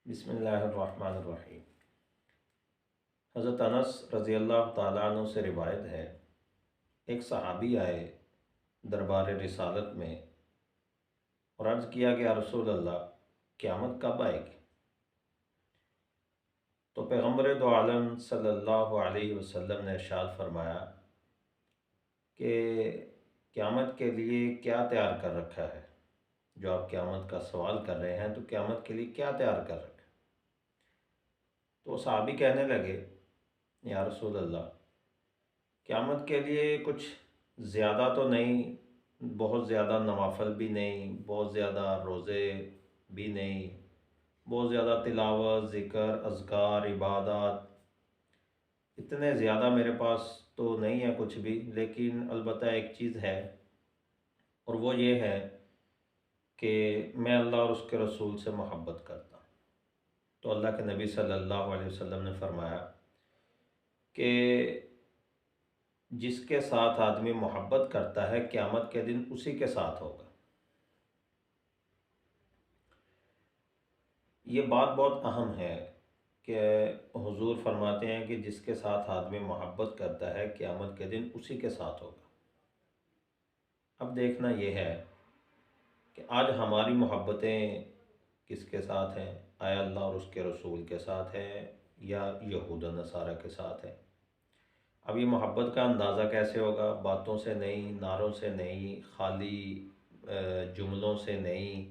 بسم اللہ الرحمن الرحیم۔ حضرت انس رضی اللہ تعالیٰ عنہ سے روایت ہے، ایک صحابی آئے دربار رسالت میں اور عرض کیا کہ یا رسول اللہ، قیامت کب آئے گی؟ تو پیغمبر دو عالم صلی اللہ علیہ وسلم نے ارشاد فرمایا کہ قیامت کے لیے کیا تیار کر رکھا ہے؟ جو آپ قیامت کا سوال کر رہے ہیں تو قیامت کے لیے کیا تیار کر رکھا ہے؟ تو صحابی کہنے لگے، یا رسول اللہ، قیامت کے لیے کچھ زیادہ تو نہیں، بہت زیادہ نوافل بھی نہیں، بہت زیادہ روزے بھی نہیں، بہت زیادہ تلاوت، ذکر، اذکار، عبادات، اتنے زیادہ میرے پاس تو نہیں ہے کچھ بھی، لیکن البتہ ایک چیز ہے، اور وہ یہ ہے کہ میں اللہ اور اس کے رسول سے محبت کرتا ہوں۔ تو اللہ کے نبی صلی اللہ علیہ وسلم نے فرمایا کہ جس کے ساتھ آدمی محبت کرتا ہے قیامت کے دن اسی کے ساتھ ہوگا۔ یہ بات بہت اہم ہے کہ حضور فرماتے ہیں کہ جس کے ساتھ آدمی محبت کرتا ہے قیامت کے دن اسی کے ساتھ ہوگا۔ اب دیکھنا یہ ہے کہ آج ہماری محبتیں کس کے ساتھ ہیں؟ آیا اللہ اور اس کے رسول کے ساتھ ہیں یا یہود و نصارہ کے ساتھ ہیں؟ اب یہ محبت کا اندازہ کیسے ہوگا؟ باتوں سے نہیں، نعروں سے نہیں، خالی جملوں سے نہیں،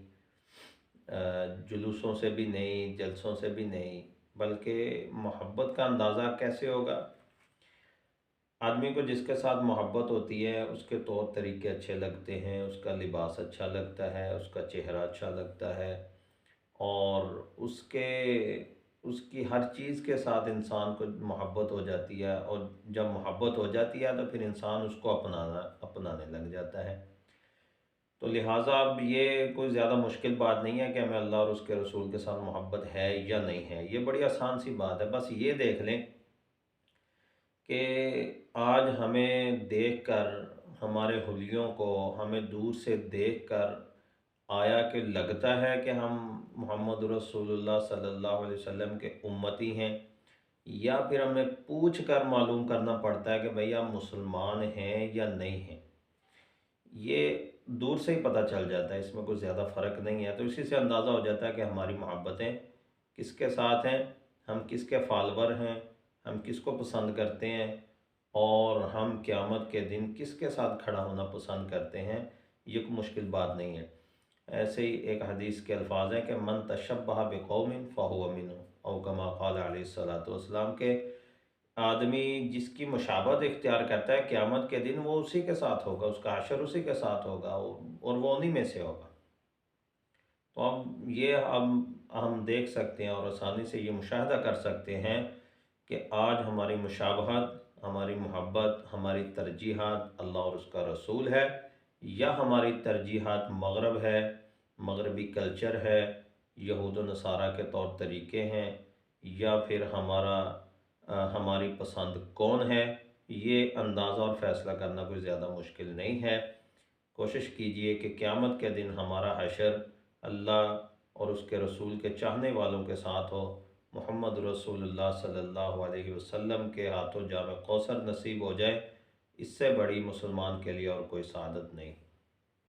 جلوسوں سے بھی نہیں، جلسوں سے بھی نہیں، بلکہ محبت کا اندازہ کیسے ہوگا؟ آدمی کو جس کے ساتھ محبت ہوتی ہے اس کے طور طریقے اچھے لگتے ہیں، اس کا لباس اچھا لگتا ہے، اس کا چہرہ اچھا لگتا ہے، اور اس کی ہر چیز کے ساتھ انسان کو محبت ہو جاتی ہے، اور جب محبت ہو جاتی ہے تو پھر انسان اس کو اپنانے لگ جاتا ہے۔ تو لہٰذا اب یہ کوئی زیادہ مشکل بات نہیں ہے کہ ہمیں اللہ اور اس کے رسول کے ساتھ محبت ہے یا نہیں ہے، یہ بڑی آسان سی بات ہے۔ بس یہ دیکھ لیں کہ آج ہمیں دیکھ کر، ہمارے حلیوں کو ہمیں دور سے دیکھ کر آیا کہ لگتا ہے کہ ہم محمد رسول اللہ صلی اللہ علیہ وسلم کے امتی ہیں، یا پھر ہمیں پوچھ کر معلوم کرنا پڑتا ہے کہ بھئی آپ مسلمان ہیں یا نہیں ہیں؟ یہ دور سے ہی پتہ چل جاتا ہے، اس میں کوئی زیادہ فرق نہیں ہے۔ تو اسی سے اندازہ ہو جاتا ہے کہ ہماری محبتیں کس کے ساتھ ہیں، ہم کس کے فالور ہیں، ہم کس کو پسند کرتے ہیں، اور ہم قیامت کے دن کس کے ساتھ کھڑا ہونا پسند کرتے ہیں۔ یہ کوئی مشکل بات نہیں ہے۔ ایسے ہی ایک حدیث کے الفاظ ہیں کہ من تشبہ بقوم فہو منہم، او کما قال علیہ الصلوۃ والسلام، کے آدمی جس کی مشابہت اختیار کرتا ہے قیامت کے دن وہ اسی کے ساتھ ہوگا، اس کا حشر اسی کے ساتھ ہوگا، اور وہ انہی میں سے ہوگا۔ تو اب ہم دیکھ سکتے ہیں اور آسانی سے یہ مشاہدہ کر سکتے ہیں کہ آج ہماری مشابہت، ہماری محبت، ہماری ترجیحات اللہ اور اس کا رسول ہے، یا ہماری ترجیحات مغرب ہے، مغربی کلچر ہے، یہود و نصارہ کے طور طریقے ہیں، یا پھر ہماری پسند کون ہے۔ یہ اندازہ اور فیصلہ کرنا کوئی زیادہ مشکل نہیں ہے۔ کوشش کیجئے کہ قیامت کے دن ہمارا حشر اللہ اور اس کے رسول کے چاہنے والوں کے ساتھ ہو، محمد رسول اللہ صلی اللہ علیہ وسلم کے ہاتھوں جام کوثر نصیب ہو جائے۔ اس سے بڑی مسلمان کے لیے اور کوئی سعادت نہیں۔